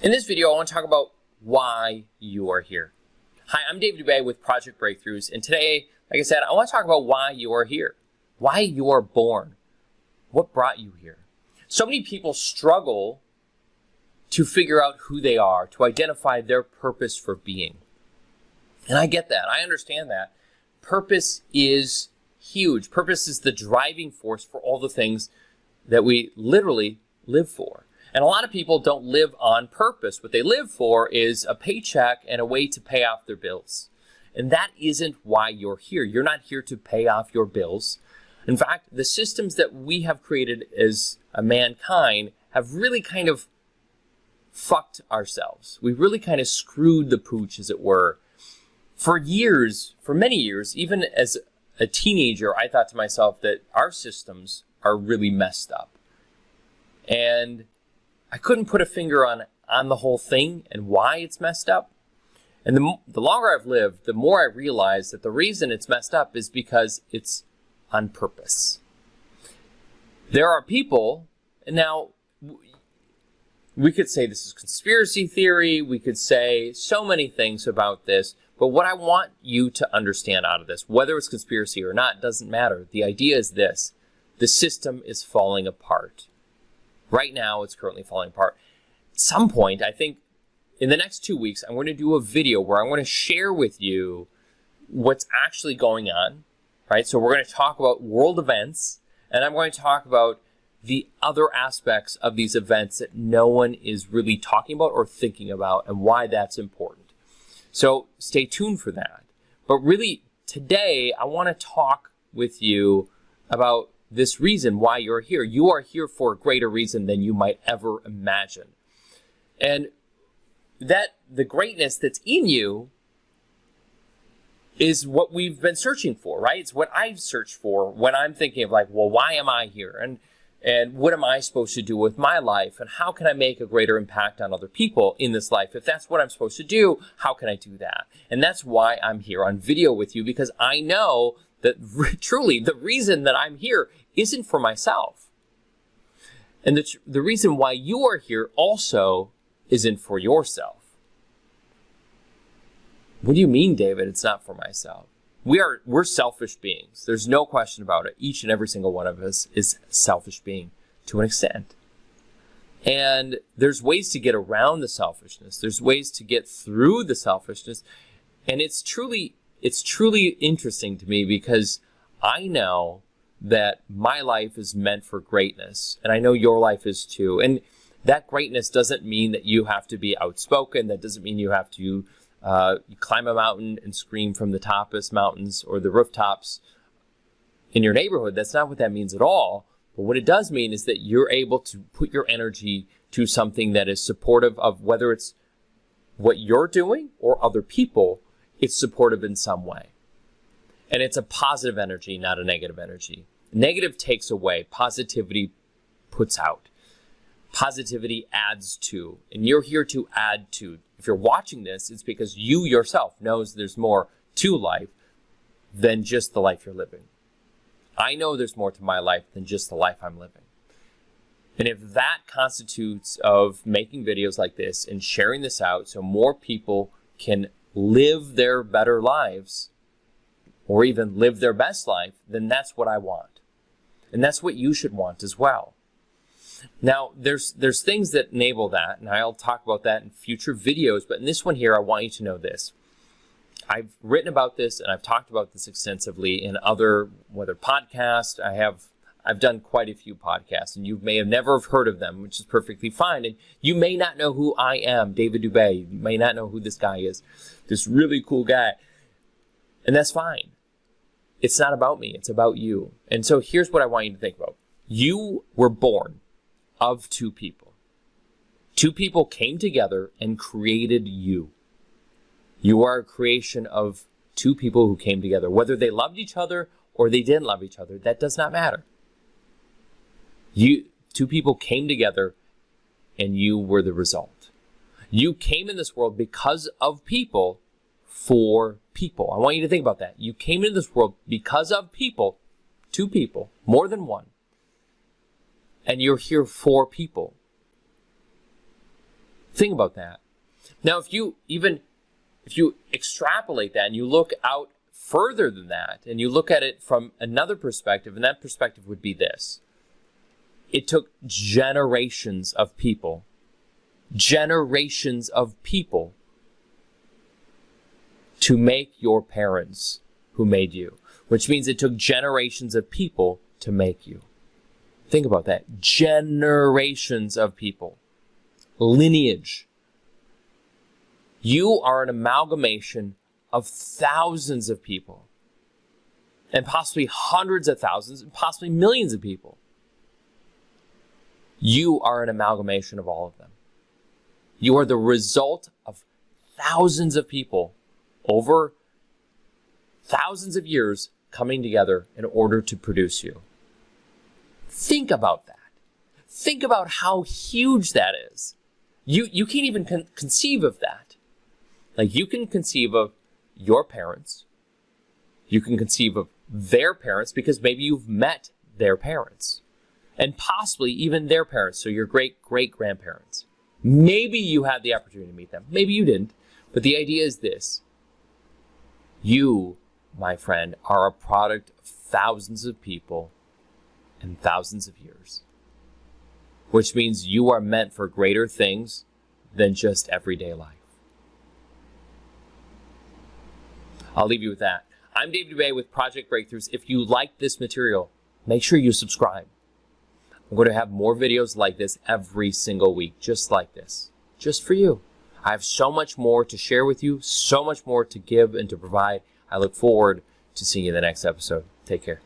In this video, I want to talk about why you are here. Hi, I'm David Dubay with Project Breakthroughs, and today, like I said, I want to talk about why you are here, why you are born, what brought you here. So many people struggle to figure out who they are, to identify their purpose for being. And I get that. I understand that. Purpose is huge. Purpose is the driving force for all the things that we literally live for. And a lot of people don't live on purpose. What they live for is a paycheck and a way to pay off their bills. And that isn't why you're here. You're not here to pay off your bills. In fact, the systems that we have created as a mankind have really kind of fucked ourselves. We really kind of screwed the pooch, as it were. For years, for many years, even as a teenager, I thought to myself that our systems are really messed up. And I couldn't put a finger on the whole thing and why it's messed up. And the longer I've lived, the more I realize that the reason it's messed up is because it's on purpose. There are people, and now we could say this is conspiracy theory, we could say so many things about this, but what I want you to understand out of this, whether it's conspiracy or not, doesn't matter. The idea is this: the system is falling apart. Right now, it's currently falling apart. At some point, I think in the next 2 weeks, I'm going to do a video where I'm going to share with you what's actually going on, right? So we're going to talk about world events, and I'm going to talk about the other aspects of these events that no one is really talking about or thinking about, and why that's important. So stay tuned for that. But really, today, I want to talk with you about this reason why you're here. You are here for a greater reason than you might ever imagine. And that the greatness that's in you is what we've been searching for, right? It's what I've searched for when I'm thinking of, like, well, why am I here? And what am I supposed to do with my life? And how can I make a greater impact on other people in this life? If that's what I'm supposed to do, how can I do that? And that's why I'm here on video with you, because I know that truly the reason that I'm here isn't for myself. And the reason why you are here also isn't for yourself. What do you mean, David, it's not for myself? We're selfish beings. There's no question about it. Each and every single one of us is a selfish being to an extent. And there's ways to get around the selfishness. There's ways to get through the selfishness. And it's truly interesting to me, because I know that my life is meant for greatness, and I know your life is too. And that greatness doesn't mean that you have to be outspoken. That doesn't mean you have to climb a mountain and scream from the toppest mountains or the rooftops in your neighborhood. That's not what that means at all. But what it does mean is that you're able to put your energy to something that is supportive of, whether it's what you're doing or other people, it's supportive in some way. And it's a positive energy, not a negative energy. Negative takes away. Positivity puts out. Positivity adds to. And you're here to add to. If you're watching this, it's because you yourself knows there's more to life than just the life you're living. I know there's more to my life than just the life I'm living. And if that constitutes of making videos like this and sharing this out so more people can live their better lives, or even live their best life, then that's what I want. And that's what you should want as well. Now, there's things that enable that, and I'll talk about that in future videos, but in this one here, I want you to know this. I've written about this, and I've talked about this extensively in other, whether podcasts, I've done quite a few podcasts, and you may have never have heard of them, which is perfectly fine. And you may not know who I am, David Dubay. You may not know who this guy is, this really cool guy. And that's fine. It's not about me. It's about you. And so here's what I want you to think about. You were born of two people. Two people came together and created you. You are a creation of two people who came together. Whether they loved each other or they didn't love each other, that does not matter. Two people came together and you were the result. You came in this world because of people, for people. I want you to think about that. You came into this world because of people, two people, more than one. And you're here for people. Think about that. Now, if you extrapolate that and you look out further than that, and you look at it from another perspective, and that perspective would be this. It took generations of people to make your parents who made you, which means it took generations of people to make you. Think about that. Generations of people. Lineage. You are an amalgamation of thousands of people, and possibly hundreds of thousands, and possibly millions of people. You are an amalgamation of all of them. You are the result of thousands of people over thousands of years coming together in order to produce you. Think about that. Think about how huge that is. You can't even conceive of that. Like, you can conceive of your parents. You can conceive of their parents because maybe you've met their parents. And possibly even their parents, so your great-great-grandparents. Maybe you had the opportunity to meet them. Maybe you didn't. But the idea is this. You, my friend, are a product of thousands of people and thousands of years. Which means you are meant for greater things than just everyday life. I'll leave you with that. I'm Dave Dubay with Project Breakthroughs. If you like this material, make sure you subscribe. I'm going to have more videos like this every single week, just like this, just for you. I have so much more to share with you, so much more to give and to provide. I look forward to seeing you in the next episode. Take care.